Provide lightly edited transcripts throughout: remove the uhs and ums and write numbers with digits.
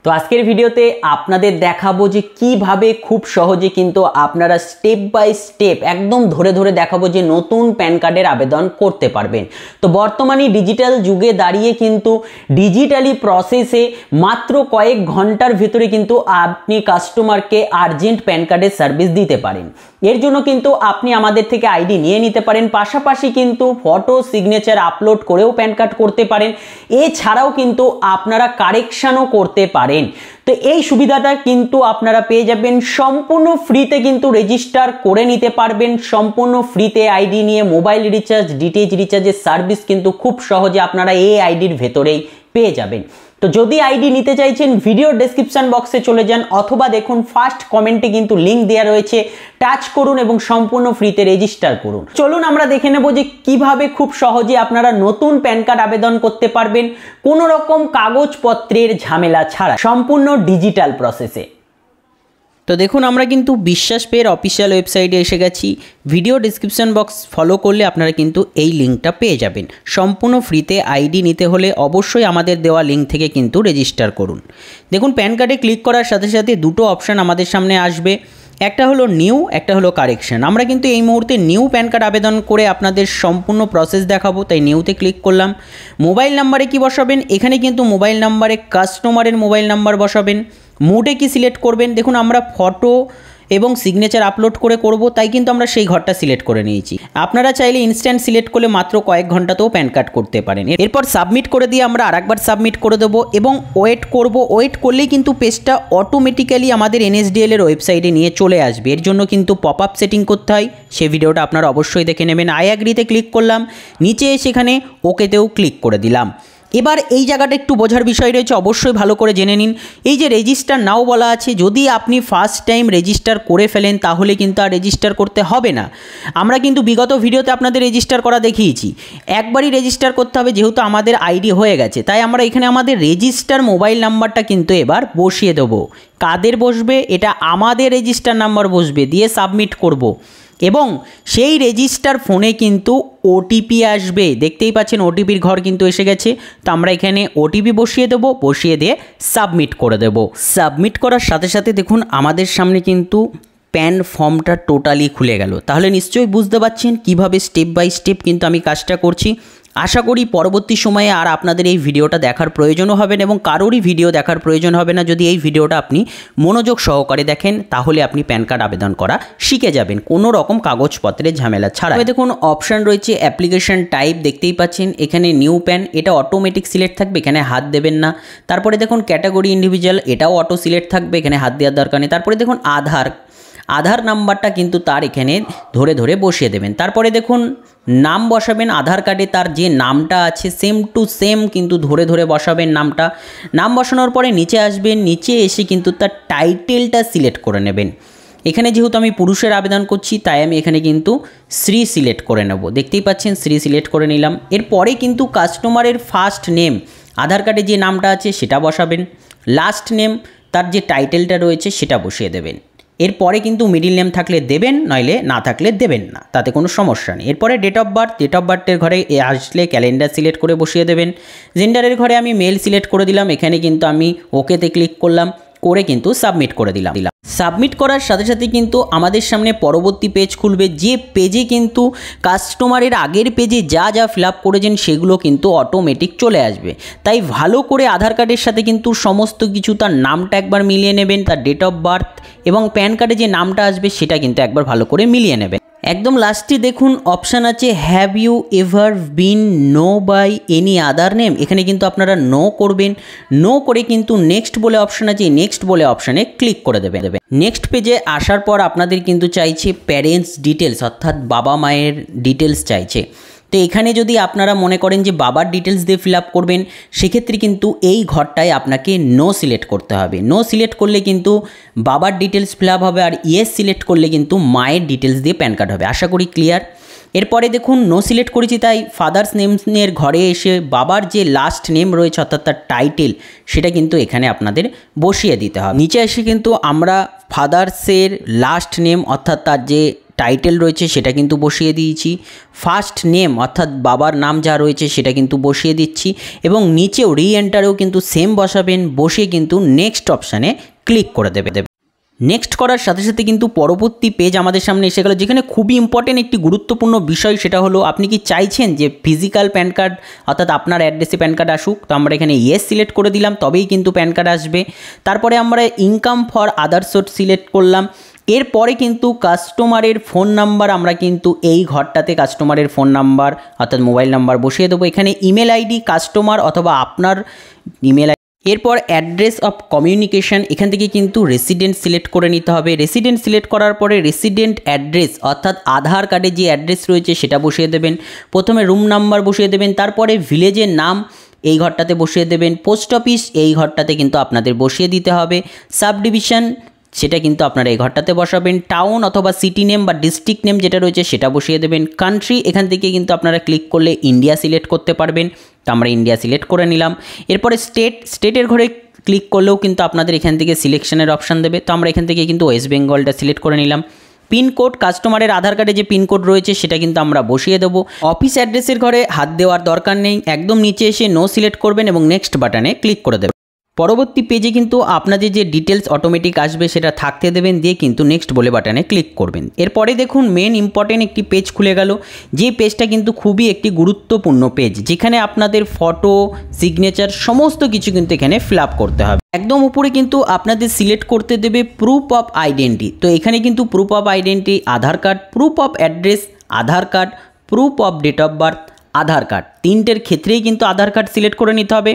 তো আজকের ভিডিওতে আপনাদের দেখাবো যে কিভাবে খুব সহজে কিন্তু আপনারা স্টেপ বাই স্টেপ একদম ধরে ধরে দেখাবো যে নতুন প্যান কার্ডের আবেদন করতে পারবেন। তো বর্তমানে ডিজিটাল যুগে দাঁড়িয়ে কিন্তু ডিজিটালি প্রসেসে মাত্র কয়েক ঘন্টার ভিতরে কিন্তু আপনি কাস্টমারকে আর্জেন্ট প্যান কার্ডের সার্ভিস দিতে পারেন। এর জন্য কিন্তু আপনি আমাদের থেকে আইডি নিয়ে নিতে পারেন, পাশাপাশি কিন্তু ফটো সিগনেচার আপলোড করেও প্যান কার্ড করতে পারেন। এছাড়াও কিন্তু আপনারা কারেকশনও করতে পারেন। তো এই সুবিধাটা কিন্তু আপনারা পেয়ে যাবেন সম্পূর্ণ ফ্রিতে, কিন্তু রেজিস্টার করে নিতে পারবেন সম্পূর্ণ ফ্রিতে। আইডি নিয়ে মোবাইল রিচার্জ, ডিটিএইচ রিচার্জের সার্ভিস কিন্তু খুব সহজে আপনারা এই আইডির ভেতরেই পেয়ে যাবেন। তো যদি আইডি নিতে চাইছেন ভিডিওর ডেসক্রিপশন বক্সে চলে যান, অথবা দেখুন ফার্স্ট কমেন্টে কিন্তু লিংক দেওয়া রয়েছে, টাচ করুন এবং সম্পূর্ণ ফ্রিতে রেজিস্টার করুন। চলুন আমরা দেখে নেব যে কিভাবে খুব সহজে আপনারা নতুন প্যান কার্ড আবেদন করতে পারবেন কোনো রকম কাগজপত্রের ঝামেলা ছাড়া, সম্পূর্ণ ডিজিটাল প্রসেসে। তো দেখুন আমরা কিন্তু বিশ্বাস পের অফিসিয়াল ওয়েবসাইটে এসে গেছি। ভিডিও ডিসক্রিপশন বক্স ফলো করলে আপনারা কিন্তু এই লিঙ্কটা পেয়ে যাবেন। সম্পূর্ণ ফ্রিতে আইডি নিতে হলে অবশ্যই আমাদের দেওয়া লিঙ্ক থেকে কিন্তু রেজিস্টার করুন। দেখুন প্যান কার্ডে ক্লিক করার সাথে সাথে দুটো অপশান আমাদের সামনে আসবে, একটা হলো নিউ, একটা হলো কারেকশন। আমরা কিন্তু এই মুহূর্তে নিউ প্যান কার্ড আবেদন করে আপনাদের সম্পূর্ণ প্রসেস দেখাবো, তাই নিউতে ক্লিক করলাম। মোবাইল নাম্বারে কি বসাবেন, এখানে কিন্তু মোবাইল নাম্বারে কাস্টমারের মোবাইল নাম্বার বসাবেন। মুডে কি সিলেক্ট করবেন, দেখুন আমরা ফটো এবং সিগনেচার আপলোড করে করব, তাই কিন্তু আমরা সেই ঘরটা সিলেক্ট করে নিয়েছি। আপনারা চাইলে ইনস্ট্যান্ট সিলেক্ট করলে মাত্র কয়েক ঘন্টাতেও প্যান কার্ড করতে পারেন। এরপর সাবমিট করে দিয়ে আমরা আরেকবার সাবমিট করে দেবো এবং ওয়েট করব। ওয়েট করলেই কিন্তু পেজটা অটোমেটিক্যালি আমাদের এনএসডিএল এর ওয়েবসাইটে নিয়ে চলে আসবে। এর জন্য কিন্তু পপ আপ সেটিং করতে হয়, সেই ভিডিওটা আপনারা অবশ্যই দেখে নেবেন। আই অ্যাগ্রিতে ক্লিক করলাম, নিচে সেখানে ওকেতেও ক্লিক করে দিলাম। এবার এই জায়গাটা একটু বোঝার বিষয় রয়েছে, অবশ্যই ভালো করে জেনে নিন। এই যে রেজিস্টার নাও বলা আছে, যদি আপনি ফার্স্ট টাইম রেজিস্টার করে ফেলেন তাহলে কিন্তু আর রেজিস্টার করতে হবে না। আমরা কিন্তু বিগত ভিডিওতে আপনাদের রেজিস্টার করা দেখিয়েছি, একবারই রেজিস্টার করতে হবে, যেহেতু আমাদের আইডি হয়ে গেছে। তাই আমরা এখানে আমাদের রেজিস্টার মোবাইল নাম্বারটা কিন্তু এবার বসিয়ে দেবো। কাদের বসবে, এটা আমাদের রেজিস্টার নাম্বার বসবে, দিয়ে সাবমিট করব। এবং সেই রেজিস্টার ফোনে কিন্তু ওটিপি আসবে, দেখতেই পাচ্ছেন ওটিপির ঘর কিন্তু এসে গেছে। তো আমরা এখানে ওটিপি বসিয়ে দেবো, বসিয়ে দিয়ে সাবমিট করে দেব। সাবমিট করার সাথে সাথে দেখুন আমাদের সামনে কিন্তু প্যান ফর্মটা টোটালি খুলে গেল। তাহলে নিশ্চয়ই বুঝতে পারছেন কিভাবে স্টেপ বাই স্টেপ কিন্তু আমি কাজটা করছি। আশা করি পরবর্তী সময়ে আর আপনাদের এই ভিডিওটা দেখার প্রয়োজনও হবে না এবং কারোরই ভিডিও দেখার প্রয়োজন হবে না। যদি এই ভিডিওটা আপনি মনোযোগ সহকারে দেখেন তাহলে আপনি প্যান কার্ড আবেদন করা শিখে যাবেন কোনো রকম কাগজপত্রের ঝামেলা ছাড়া। দেখুন অপশান রয়েছে অ্যাপ্লিকেশন টাইপ, দেখতেই পাচ্ছেন এখানে নিউ প্যান, এটা অটোমেটিক সিলেক্ট থাকবে, এখানে হাত দেবেন না। তারপরে দেখুন ক্যাটাগরি ইন্ডিভিজুয়াল, এটাও অটো সিলেক্ট থাকবে, এখানে হাত দেওয়ার দরকার নেই। তারপরে দেখুন আধার নাম্বারটা কিন্তু তার এখানে ধরে ধরে বসিয়ে দেবেন। তারপরে দেখুন নাম বসাবেন, আধার কার্ডে তার যে নামটা আছে সেম টু সেম কিন্তু ধরে ধরে বসাবেন নামটা। নাম বসানোর পরে নিচে আসবেন, নিচে এসে কিন্তু তার টাইটেলটা সিলেক্ট করে নেবেন। এখানে যেহেতু আমি পুরুষের আবেদন করছি তাই আমি এখানে কিন্তু শ্রী সিলেক্ট করে নেব, দেখতেই পাচ্ছেন শ্রী সিলেক্ট করে নিলাম। এরপরে কিন্তু কাস্টমারের ফার্স্ট নেম, আধার কার্ডে যে নামটা আছে সেটা বসাবেন। লাস্ট নেম, তার যে টাইটেলটা রয়েছে সেটা বসিয়ে দেবেন। এরপরে কিন্তু মিডিল নেম থাকলে দেবেন, নইলে না থাকলে দেবেন না, তাতে কোনো সমস্যা নেই। এরপরে ডেট অফ বার্থের ঘরে আসলে ক্যালেন্ডার সিলেক্ট করে বসিয়ে দেবেন। জেন্ডারের ঘরে আমি মেল সিলেক্ট করে দিলাম, এখানে কিন্তু আমি ওকেতে ক্লিক করলাম, করে কিন্তু সাবমিট করে দিলাম। সাবমিট করার সাথে সাথে কিন্তু আমাদের সামনে পরবর্তী পেজ খুলবে, যে পেজে কিন্তু কাস্টমারের আগের পেজে যা যা ফিল আপ করেছেন সেগুলো কিন্তু অটোমেটিক চলে আসবে। তাই ভালো করে আধার কার্ডের সাথে কিন্তু সমস্ত কিছু, তার নামটা একবার মিলিয়ে নেবেন, তার ডেট অফ বার্থ এবং প্যান কার্ডে যে নামটা আসবে সেটা কিন্তু একবার ভালো করে মিলিয়ে নেবেন। একদম লাস্টে দেখুন অপশান আছে have you ever been known by any other name, এখানে কিন্তু আপনারা নো করবেন। নো করে কিন্তু নেক্সট বলে অপশান আছে, নেক্সট বলে অপশানে ক্লিক করে দেবেন। নেক্সট পেজে আসার পর আপনাদের কিন্তু চাইছে প্যারেন্টস ডিটেলস, অর্থাৎ বাবা মায়ের ডিটেলস চাইছে। তো এখানে যদি আপনারা মনে করেন যে বাবার ডিটেলস দিয়ে ফিল আপ করবেন, সেক্ষেত্রে কিন্তু এই ঘরটায় আপনাকে নো সিলেক্ট করতে হবে। নো সিলেক্ট করলে কিন্তু বাবার ডিটেলস ফিল আপ হবে, আর ইয়েস সিলেক্ট করলে কিন্তু মায়ের ডিটেলস দিয়ে প্যান কার্ড হবে। আশা করি ক্লিয়ার। এরপরে দেখুন নো সিলেক্ট করেছি, তাই ফাদার্স নেমের ঘরে এসে বাবার যে লাস্ট নেম রয়েছে অর্থাৎ তার টাইটেল, সেটা কিন্তু এখানে আপনাদের বসিয়ে দিতে হবে। নিচে এসে কিন্তু আমরা ফাদার্সের লাস্ট নেম অর্থাৎ তার যে টাইটেল রয়েছে সেটা কিন্তু বসিয়ে দিয়েছি, ফার্স্ট নেম অর্থাৎ বাবার নাম যা রয়েছে সেটা কিন্তু বসিয়ে দিচ্ছি এবং নিচেও রি-এন্টারেও কিন্তু সেম বসাবেন, বসিয়ে কিন্তু নেক্সট অপশানে ক্লিক করে দেবে। নেক্সট করার সাথে সাথে কিন্তু পরবর্তী পেজ আমাদের সামনে এসে গেল, যেখানে খুবই ইম্পর্টেন্ট একটি গুরুত্বপূর্ণ বিষয়, সেটা হলো আপনি কি চাইছেন যে ফিজিক্যাল প্যান কার্ড অর্থাৎ আপনার অ্যাড্রেসে প্যান কার্ড আসুক। তো আমরা এখানে ইয়েস সিলেক্ট করে দিলাম, তবেই কিন্তু প্যান কার্ড আসবে। তারপরে আমরা income for other source select করলাম। এরপরে কিন্তু কাস্টমারের ফোন নাম্বার আমরা কিন্তু এই ঘরটাতে কাস্টমারের ফোন নাম্বার অর্থাৎ মোবাইল নাম্বার বসিয়ে দেবো। এখানে ইমেল আইডি কাস্টমার অথবা আপনার ইমেল আইডি। এরপর অ্যাড্রেস অফ কমিউনিকেশন, এখান থেকে কিন্তু রেসিডেন্ট সিলেক্ট করে নিতে হবে। রেসিডেন্ট সিলেক্ট করার পরে রেসিডেন্ট অ্যাড্রেস অর্থাৎ আধার কার্ডে যে অ্যাড্রেস রয়েছে সেটা বসিয়ে দেবেন। প্রথমে রুম নাম্বার বসিয়ে দেবেন, তারপরে ভিলেজের নাম এই ঘরটাতে বসিয়ে দেবেন। পোস্ট অফিস এই ঘরটাতে কিন্তু আপনাদের বসিয়ে দিতে হবে। সাব ডিভিশন সেটা কিন্তু আপনারা এই ঘরটাতে বসাবেন। টাউন অথবা সিটি নেম বা ডিস্ট্রিক্ট নেম যেটা রয়েছে সেটা বসিয়ে দেবেন। কান্ট্রি এখান থেকে কিন্তু আপনারা ক্লিক করলে ইন্ডিয়া সিলেক্ট করতে পারবেন, তো আমরা ইন্ডিয়া সিলেক্ট করে নিলাম। এরপরে স্টেটের ঘরে ক্লিক করলেও কিন্তু আপনাদের এখান থেকে সিলেকশনের অপশান দেবে, তো আমরা এখান থেকে কিন্তু ওয়েস্ট বেঙ্গলটা সিলেক্ট করে নিলাম। পিনকোড কাস্টমারের আধার কার্ডে যে পিনকোড রয়েছে সেটা কিন্তু আমরা বসিয়ে দেবো। অফিস অ্যাড্রেসের ঘরে হাত দেওয়ার দরকার নেই, একদম নিচে এসে নো সিলেক্ট করবেন এবং নেক্সট বাটনে ক্লিক করে দেবেন। পরবর্তী পেজে কিন্তু আপনাদের যে ডিটেলস অটোমেটিক আসবে সেটা থাকতে দেবেন, দিয়ে কিন্তু নেক্সট বলে বাটনে ক্লিক করবেন। এরপরে দেখুন মেন ইম্পর্টেন্ট একটি পেজ খুলে গেল, যে পেজটা কিন্তু খুবই একটি গুরুত্বপূর্ণ পেজ, যেখানে আপনাদের ফটো, সিগনেচার সমস্ত কিছু কিন্তু এখানে ফিল আপ করতে হবে। একদম উপরে কিন্তু আপনাদের সিলেক্ট করতে দেবে প্রুফ অফ আইডেন্টি। তো এখানে কিন্তু proof of identity Aadhaar card, proof of address Aadhaar card, proof of date of birth Aadhaar card, তিনটের ক্ষেত্রেই কিন্তু আধার কার্ড সিলেক্ট করে নিতে হবে।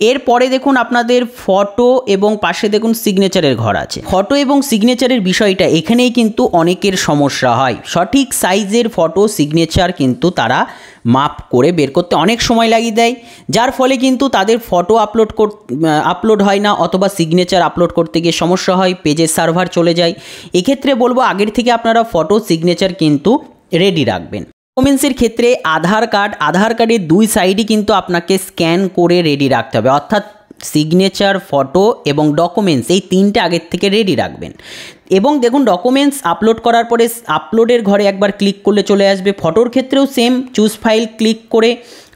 এরপরে দেখুন আপনাদের ফটো এবং পাশে দেখুন সিগনেচারের ঘর আছে। ফটো এবং সিগনেচারের বিষয়টা এখানেই কিন্তু অনেকের সমস্যা হয়, সঠিক সাইজের ফটো সিগনেচার কিন্তু তারা মাপ করে বের করতে অনেক সময় লাগিয়ে দেয়, যার ফলে কিন্তু তাদের ফটো আপলোড হয় না অথবা সিগনেচার আপলোড করতে গিয়ে সমস্যা হয়, পেজের সার্ভার চলে যায়। এক্ষেত্রে বলবো আগের থেকে আপনারা ফটো সিগনেচার কিন্তু রেডি রাখবেন। ডকুমেন্টসের ক্ষেত্রে আধার কার্ডের দুই সাইডই কিন্তু আপনাকে স্ক্যান করে রেডি রাখতে হবে, অর্থাৎ সিগনেচার, ফটো এবং ডকুমেন্টস এই তিনটে আগের থেকে রেডি রাখবেন। এবং দেখুন ডকুমেন্টস আপলোড করার পরে আপলোডের ঘরে একবার ক্লিক করলে চলে আসবে। ফটোর ক্ষেত্রেও সেম, চুজ ফাইল ক্লিক করে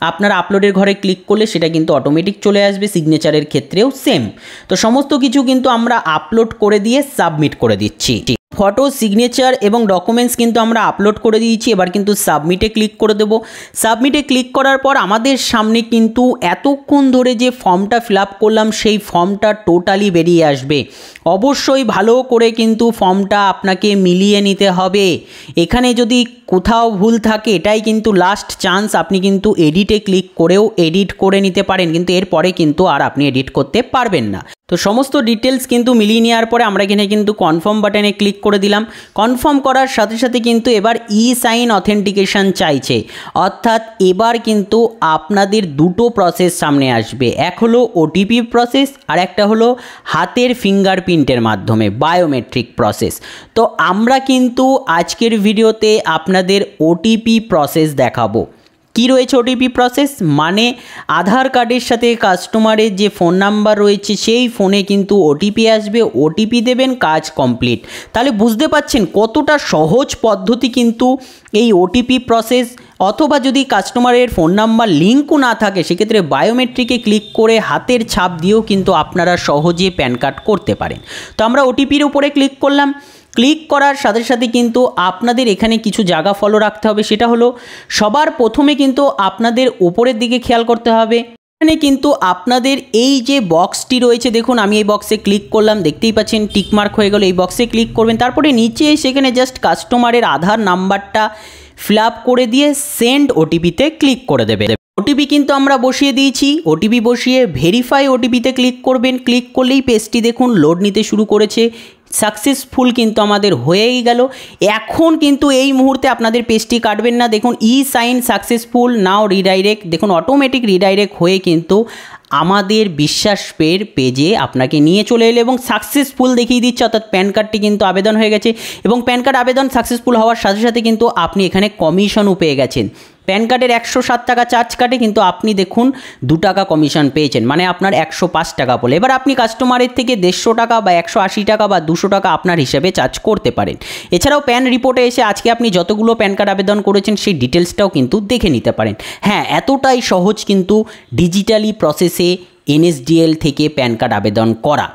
আপনারা আপলোডের ঘরে ক্লিক করলে সেটা কিন্তু অটোমেটিক চলে আসবে। সিগনেচারের ক্ষেত্রেও সেম। তো সমস্ত কিছু কিন্তু আমরা আপলোড করে দিয়ে সাবমিট করে দিচ্ছি। ফটো, সিগনেচার এবং ডকুমেন্টস কিন্তু আমরা আপলোড করে দিয়েছি, এবার কিন্তু সাবমিটে ক্লিক করে দেব। সাবমিটে ক্লিক করার পর আমাদের সামনে কিন্তু এতক্ষণ ধরে যে ফর্মটা ফিল আপ করলাম সেই ফর্মটা টোটালি বেরিয়ে আসবে। অবশ্যই ভালো করে কিন্তু ফর্মটা আপনাকে মিলিয়ে নিতে হবে। এখানে যদি কোথাও ভুল থাকে এটাই কিন্তু লাস্ট চান্স, আপনি কিন্তু এডিটে ক্লিক করেও এডিট করে নিতে পারেন, কিন্তু এরপরে কিন্তু আর আপনি এডিট করতে পারবেন না। তো সমস্ত ডিটেলস কিন্তু মিলিয়ে নেওয়ার পরে আমরা এখানে কিন্তু কনফার্ম বাটনে ক্লিক করে দিলাম। কনফার্ম করার সাথে সাথে কিন্তু এবার সাইন অথেন্টিকেশন চাইছে, অর্থাৎ এবার কিন্তু আপনাদের দুটো প্রসেস সামনে আসবে, এক হলো ওটিপি প্রসেস আর একটা হলো হাতের ফিঙ্গারপ্রিন্টের মাধ্যমে বায়োমেট্রিক প্রসেস। তো আমরা কিন্তু আজকের ভিডিওতে আপনাদের ওটিপি প্রসেস দেখাবো। কি রয়েছে ওটিপি প্রসেস? মানে আধার কার্ডের সাথে কাস্টমারের যে ফোন নাম্বার রয়েছে সেই ফোনে কিন্তু ওটিপি আসবে, ওটিপি দেবেন, কাজ কমপ্লিট। তাহলে বুঝতে পারছেন কতটা সহজ পদ্ধতি কিন্তু এই ওটিপি প্রসেস। অথবা যদি কাস্টমারের ফোন নাম্বার লিঙ্কও না থাকে সেক্ষেত্রে বায়োমেট্রিকে ক্লিক করে হাতের ছাপ দিয়েও কিন্তু আপনারা সহজে প্যান কার্ড করতে পারেন। তো আমরা ওটিপির উপরে ক্লিক করলাম। ক্লিক করার সাথে সাথে কিন্তু আপনাদের এখানে কিছু জায়গা ফলো রাখতে হবে, সেটা হলো সবার প্রথমে কিন্তু আপনাদের উপরের দিকে খেয়াল করতে হবে। এখানে কিন্তু আপনাদের এই যে বক্সটি রয়েছে, দেখুন আমি এই বক্সে ক্লিক করলাম, দেখতেই পাচ্ছেন টিকমার্ক হয়ে গেল। এই বক্সে ক্লিক করবেন, তারপরে নিচে সেখানে জাস্ট কাস্টমারের আধার নাম্বারটা ফিল আপ করে দিয়ে সেন্ড ওটিপিতে ক্লিক করে দেবে। ওটিপি কিন্তু আমরা বসিয়ে দিয়েছি, ওটিপি বসিয়ে ভেরিফাই ওটিপিতে ক্লিক করবেন। ক্লিক করলেই পেজটি দেখুন লোড নিতে শুরু করেছে। সাকসেসফুল কিন্তু আমাদের হয়েই গেল। এখন কিন্তু এই মুহূর্তে আপনাদের পেজটি কাটবেন না, দেখুন সাইন সাকসেসফুল নাও রিডাইরেক্ট, দেখুন অটোমেটিক রিডাইরেক্ট হয়ে কিন্তু আমাদের বিশ্বাস পের পেজে আপনাকে নিয়ে চলে এলো এবং সাকসেসফুল দেখিয়ে দিচ্ছে, অর্থাৎ প্যান কার্ডটি কিন্তু আবেদন হয়ে গেছে এবং প্যান কার্ড আবেদন সাকসেসফুল হওয়ার সাথে সাথে কিন্তু আপনি এখানে কমিশনও পেয়ে গেছেন। প্যান কার্ডের 107 টাকা চার্জ কাটে, কিন্তু আপনি দেখুন 2 টাকা কমিশন পেয়েছেন, মানে আপনার 105 টাকা বলে। এবার আপনি কাস্টমারের থেকে 150 টাকা বা 180 টাকা বা 200 টাকা আপনার হিসেবে চার্জ করতে পারেন। এছাড়াও প্যান রিপোর্টে এসে আজকে আপনি যতগুলো প্যান কার্ড আবেদন করেছেন সেই ডিটেলসটাও কিন্তু দেখে নিতে পারেন। হ্যাঁ, এতটাই সহজ কিন্তু ডিজিটালি প্রসেসে NSDL থেকে প্যান কার্ড আবেদন করা।